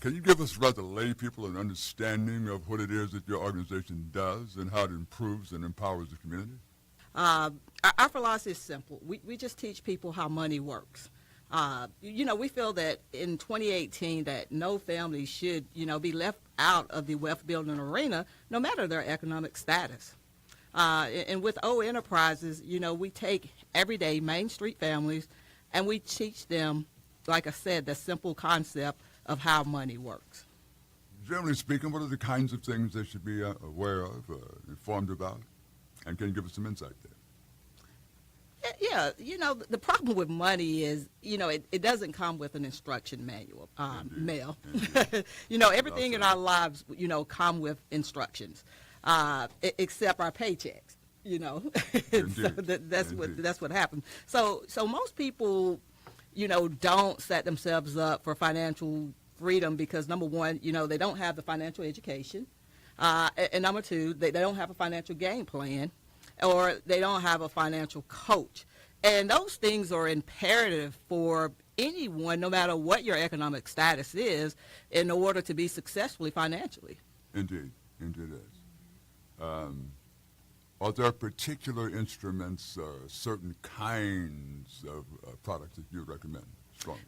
Can you give us rather lay people an understanding of what it is that your organization does and how it improves and empowers the community? Our philosophy is simple. We just teach people how money works. We feel that in 2018 that no family should, be left out of the wealth building arena, no matter their economic status. And with O Enterprises, we take everyday Main Street families and we teach them, like I said, the simple concept of how money works. Generally speaking, what are the kinds of things they should be aware of, informed about? And can you give us some insight there? Yeah, the problem with money is, it doesn't come with an instruction manual, mail. Everything in our lives, come with instructions, except our paychecks, So that's what happens. So most people, don't set themselves up for financial freedom because, number one, they don't have the financial education. And number two, they don't have a financial game plan, or they don't have a financial coach. And those things are imperative for anyone, no matter what your economic status is, in order to be successfully financially. Indeed is. Are there particular instruments or certain kinds of products that you recommend strongly?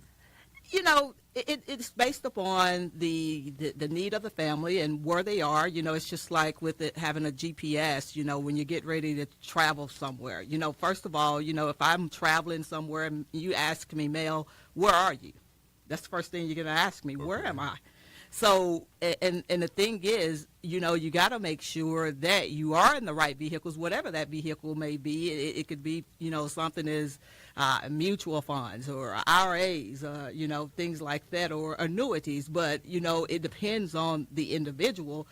It's based upon the need of the family and where they are. It's just like with it having a GPS, when you get ready to travel somewhere. First of all, if I'm traveling somewhere and you ask me, Mel, where are you? That's the first thing you're going to ask me. Okay. Where am I? So, and the thing is, you got to make sure that you are in the right vehicles, whatever that vehicle may be. It could be, something as mutual funds or IRAs, things like that, or annuities. But, it depends on the individual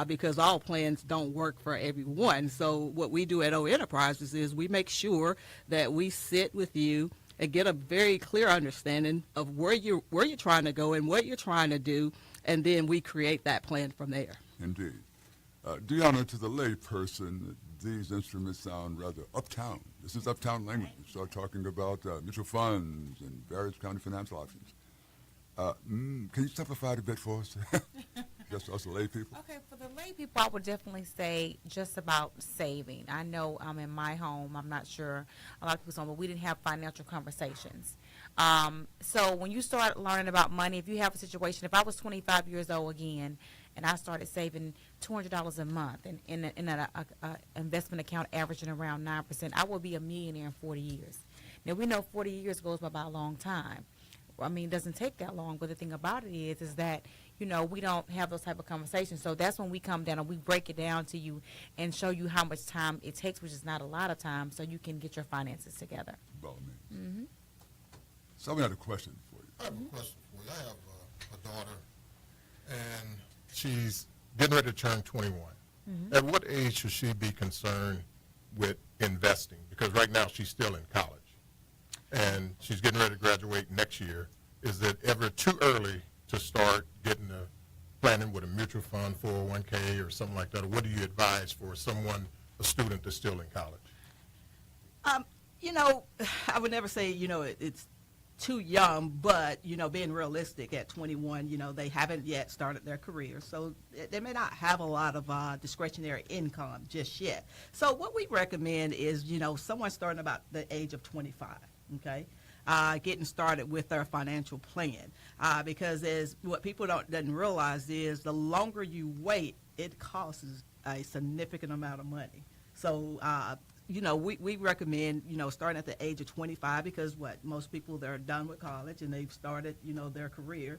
because all plans don't work for everyone. So what we do at O Enterprises is we make sure that we sit with you and get a very clear understanding of where you're trying to go and what you're trying to do. And then we create that plan from there. Indeed. Deanna, to the lay person, these instruments sound rather uptown. This is uptown language. We start talking about mutual funds and various kind of financial options. Can you simplify it a bit for us? Just us lay people? Okay, for the lay people, I would definitely say just about saving. I know in my home, I'm not sure a lot of people's home, but we didn't have financial conversations. So when you start learning about money, if you have a situation, if I was 25 years old again and I started saving $200 a month in an investment account averaging around 9%, I will be a millionaire in 40 years. Now, we know 40 years goes by a long time. I mean, it doesn't take that long, but the thing about it is that, we don't have those type of conversations. So that's when we come down and we break it down to you and show you how much time it takes, which is not a lot of time, so you can get your finances together. By all means. Mm-hmm. Somebody had a question for you. I have a question for you. I have a daughter, and she's getting ready to turn 21. Mm-hmm. At what age should she be concerned with investing? Because right now she's still in college, and she's getting ready to graduate next year. Is it ever too early to start getting planning with a mutual fund, 401k, or something like that? Or what do you advise for a student that's still in college? I would never say, it's too young, but, being realistic at 21, they haven't yet started their career. So they may not have a lot of discretionary income just yet. So what we recommend is, someone starting about the age of 25, okay? Getting started with their financial plan. Because as what people doesn't realize is the longer you wait, it costs a significant amount of money. So, we recommend, starting at the age of 25 because most people, they're done with college and they've started, their career.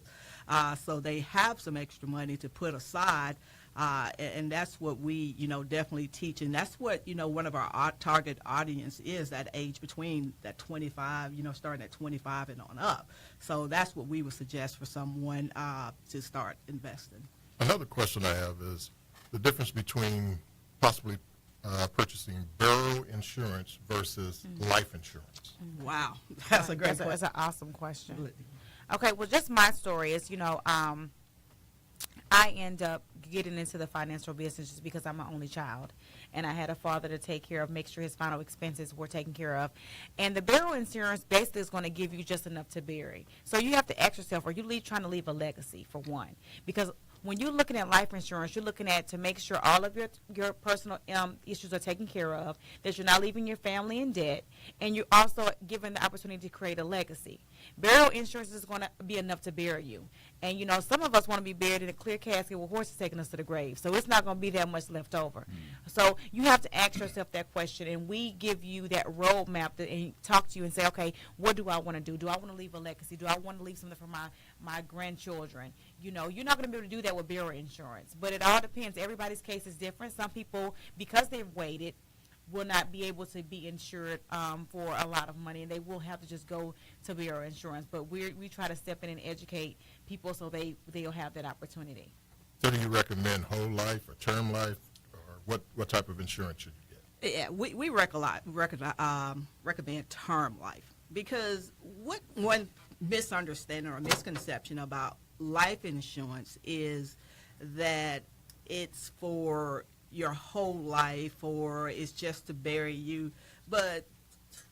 So they have some extra money to put aside. And that's what we, definitely teach. And that's what, one of our target audience is, that age between that 25, starting at 25 and on up. So that's what we would suggest for someone to start investing. Another question I have is the difference between possibly purchasing burial insurance versus life insurance. Wow. That's a great question. That's an awesome question. Okay, well, just my story is, I end up getting into the financial business just because I'm my only child. And I had a father to take care of, make sure his final expenses were taken care of. And the burial insurance basically is going to give you just enough to bury. So you have to ask yourself, are you trying to leave a legacy, for one? Because when you're looking at life insurance, you're looking at to make sure all of your personal issues are taken care of, that you're not leaving your family in debt, and you're also given the opportunity to create a legacy. Burial insurance is going to be enough to bury you. And, you know, some of us want to be buried in a clear casket with horses taking us to the grave. So it's not going to be that much left over. So you have to ask yourself that question, and we give you that roadmap and talk to you and say, okay, what do I want to do? Do I want to leave a legacy? Do I want to leave something for my grandchildren? You know, you're not going to be able to do that with burial insurance. But it all depends. Everybody's case is different. Some people, because they've waited, will not be able to be insured for a lot of money, and they will have to just go to burial insurance. But we try to step in and educate people so they'll have that opportunity. So do you recommend whole life or term life, or what type of insurance should you get? Yeah, we recommend term life, because what one misunderstanding or misconception about life insurance is that it's for your whole life or it's just to bury you. But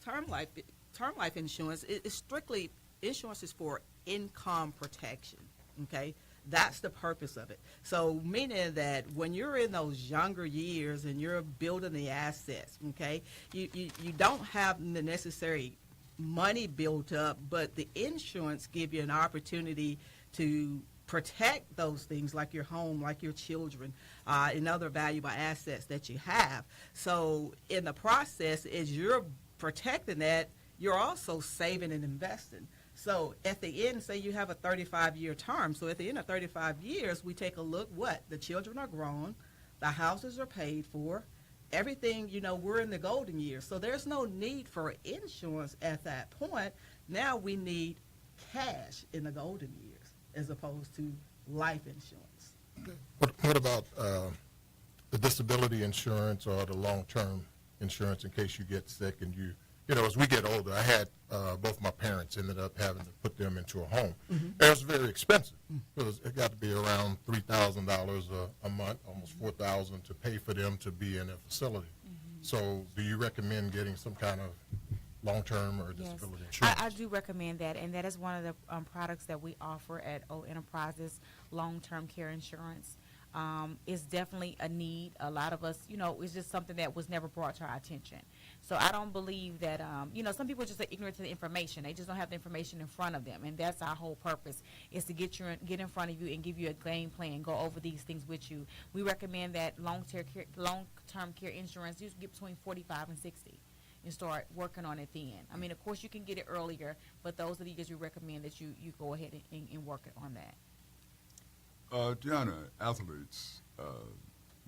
term life insurance is strictly, insurance is for income protection, okay? That's the purpose of it. So meaning that when you're in those younger years and you're building the assets, okay, you don't have the necessary money built up, but the insurance give you an opportunity to protect those things like your home, like your children, and other valuable assets that you have. So in the process, as you're protecting that, you're also saving and investing. So at the end, say you have a 35-year term. So at the end of 35 years, we take a look, what? The children are grown, the houses are paid for, everything, you know, we're in the golden years. So there's no need for insurance at that point. Now we need cash in the golden years as opposed to life insurance. What about the disability insurance or the long-term insurance in case you get sick and you know, as we get older, I had both my parents ended up having to put them into a home. Mm-hmm. It was very expensive because it got to be around $3,000 a month, almost $4,000 to pay for them to be in a facility. Mm-hmm. So do you recommend getting some kind of long-term or disability insurance? I do recommend that, and that is one of the products that we offer at O Enterprises, long-term care insurance. Is definitely a need. A lot of us, you know, it's just something that was never brought to our attention. So I don't believe that, you know, some people just are ignorant to the information. They just don't have the information in front of them, and that's our whole purpose, is to get in front of you and give you a game plan, go over these things with you. We recommend that long-term care insurance, you get between 45 and 60 and start working on it then. I mean, of course, you can get it earlier, but those are the years we recommend that you go ahead and work on that. Deanna, athletes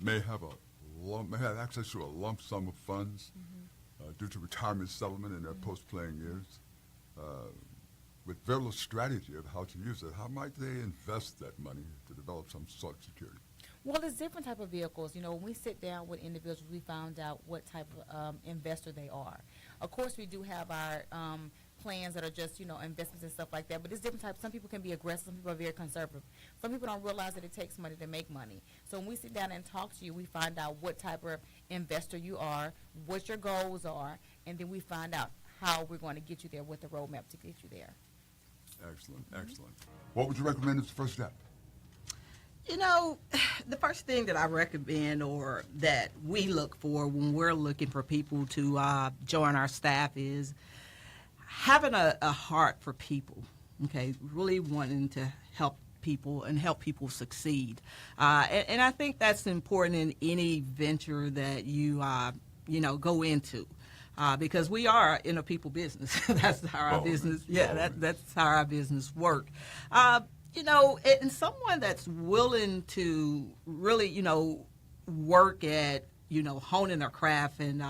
may have access to a lump sum of funds due to retirement settlement in their post-playing years. With very little strategy of how to use it, how might they invest that money to develop some sort of security? Well, there's different type of vehicles. You know, when we sit down with individuals, we found out what type of investor they are. Of course, we do have our plans that are just, you know, investments and stuff like that, but it's different types. Some people can be aggressive, some people are very conservative. Some people don't realize that it takes money to make money. So when we sit down and talk to you, we find out what type of investor you are, what your goals are, and then we find out how we're going to get you there with the roadmap to get you there. Excellent, excellent. What would you recommend as the first step? You know, the first thing that I recommend or that we look for when we're looking for people to join our staff is having a heart for people, okay, really wanting to help people and help people succeed. And I think that's important in any venture that you, you know, go into. Because we are in a people business. That's how our business, that's how our business work. You know, and someone that's willing to really, you know, work at, you know, honing their craft and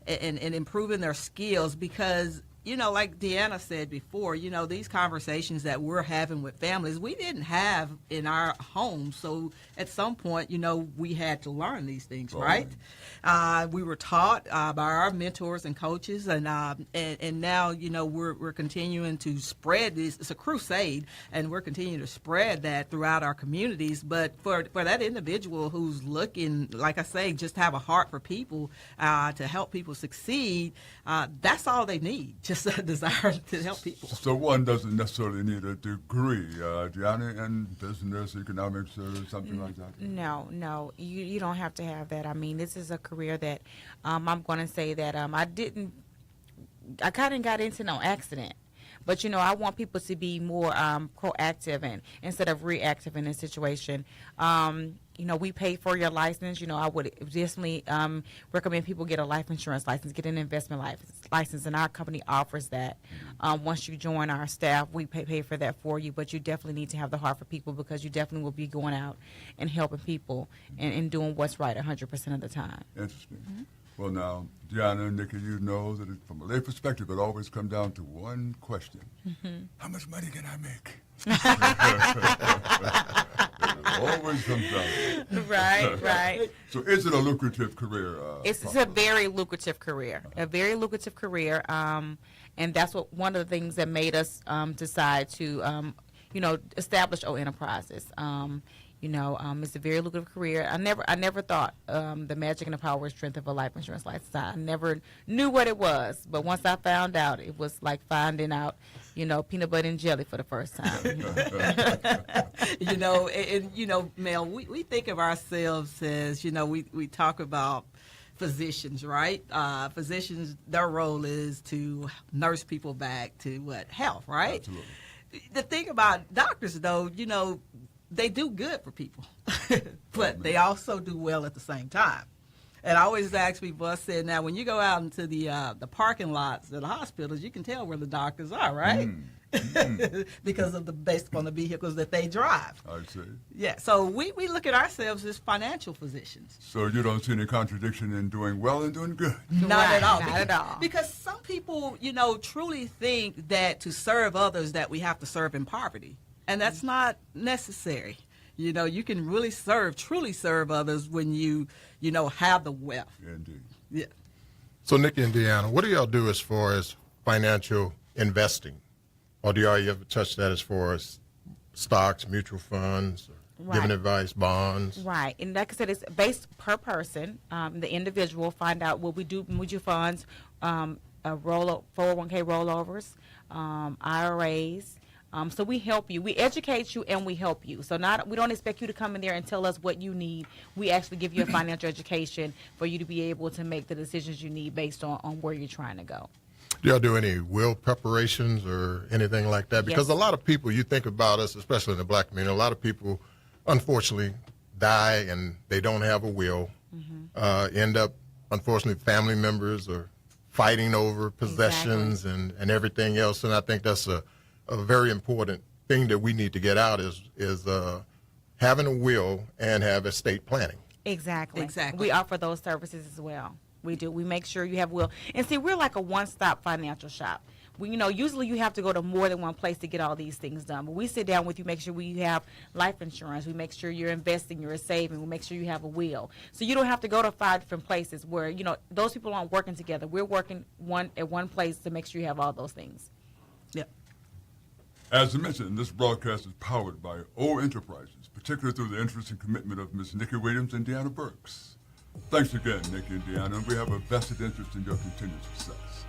improving their skills, because you know, like Deanna said before, you know, these conversations that we're having with families, we didn't have in our home. So at some point, you know, we had to learn these things, right? We were taught by our mentors and coaches, and now, you know, we're continuing to spread this. It's a crusade, and we're continuing to spread that throughout our communities. But for that individual who's looking, like I say, just have a heart for people, to help people succeed, that's all they need. Just a desire to help people. So one doesn't necessarily need a degree, Gianni, in business, economics, or something like that? No, you don't have to have that. I mean, this is a career that I'm going to say that I kind of got into no accident. But, you know, I want people to be more proactive and instead of reactive in this situation. You know, we pay for your license. You know, I would definitely recommend people get a life insurance license, get an investment license, and our company offers that. Once you join our staff, we pay for that for you, but you definitely need to have the heart for people because you definitely will be going out and helping people and doing what's right 100% of the time. Interesting. Mm-hmm. Well, now, Deanna and Nikki, you know that from a lay perspective, it always comes down to one question. Mm-hmm. How much money can I make? It always comes down to that. Right. So is it a lucrative career? It's a very lucrative career, and that's one of the things that made us decide to, you know, establish O Enterprises. You know, it's a very lucrative career. I never thought the magic and the power and strength of a life insurance license. I never knew what it was, but once I found out, it was like finding out, you know, peanut butter and jelly for the first time. You know, you know, Mel, we think of ourselves as, you know, we talk about physicians, right? Physicians, their role is to nurse people back to health, right? Absolutely. The thing about doctors, though, you know, they do good for people, but they also do well at the same time. And I always ask people, I said, now, when you go out into the parking lots at the hospitals, you can tell where the doctors are, right? Because of based upon the vehicles that they drive. I see. Yeah, so we look at ourselves as financial physicians. So you don't see any contradiction in doing well and doing good? Not at all. Not at all. Because some people, you know, truly think that to serve others that we have to serve in poverty. And that's not necessary. You know, you can really truly serve others when you know, have the wealth. Indeed. Yeah. So, Nikki and Deanna, what do y'all do as far as financial investing? Or do y'all ever touch that as far as stocks, mutual funds, or giving advice, bonds? Right. And like I said, it's based per person. The individual find out what we do, mutual funds, 401k rollovers, IRAs. So we help you. We educate you and we help you. So we don't expect you to come in there and tell us what you need. We actually give you a financial education for you to be able to make the decisions you need based on where you're trying to go. Do y'all do any will preparations or anything like that? Because Yes. a lot of people, you think about us, especially in the black community, a lot of people, unfortunately, die and they don't have a will, end up, unfortunately, family members are fighting over possessions and everything else. And I think that's a very important thing that we need to get out is having a will and have estate planning. Exactly. Exactly. We offer those services as well. We do. We make sure you have will. And see, we're like a one-stop financial shop. You know, usually you have to go to more than one place to get all these things done. But we sit down with you, make sure we have life insurance. We make sure you're investing, you're saving. We make sure you have a will. So you don't have to go to 5 different places where, you know, those people aren't working together. We're working at one place to make sure you have all those things. Yep. As I mentioned, this broadcast is powered by O Enterprises, particularly through the interest and commitment of Ms. Nikki Williams and Deanna Burks. Thanks again, Nikki and Deanna, and we have a vested interest in your continued success.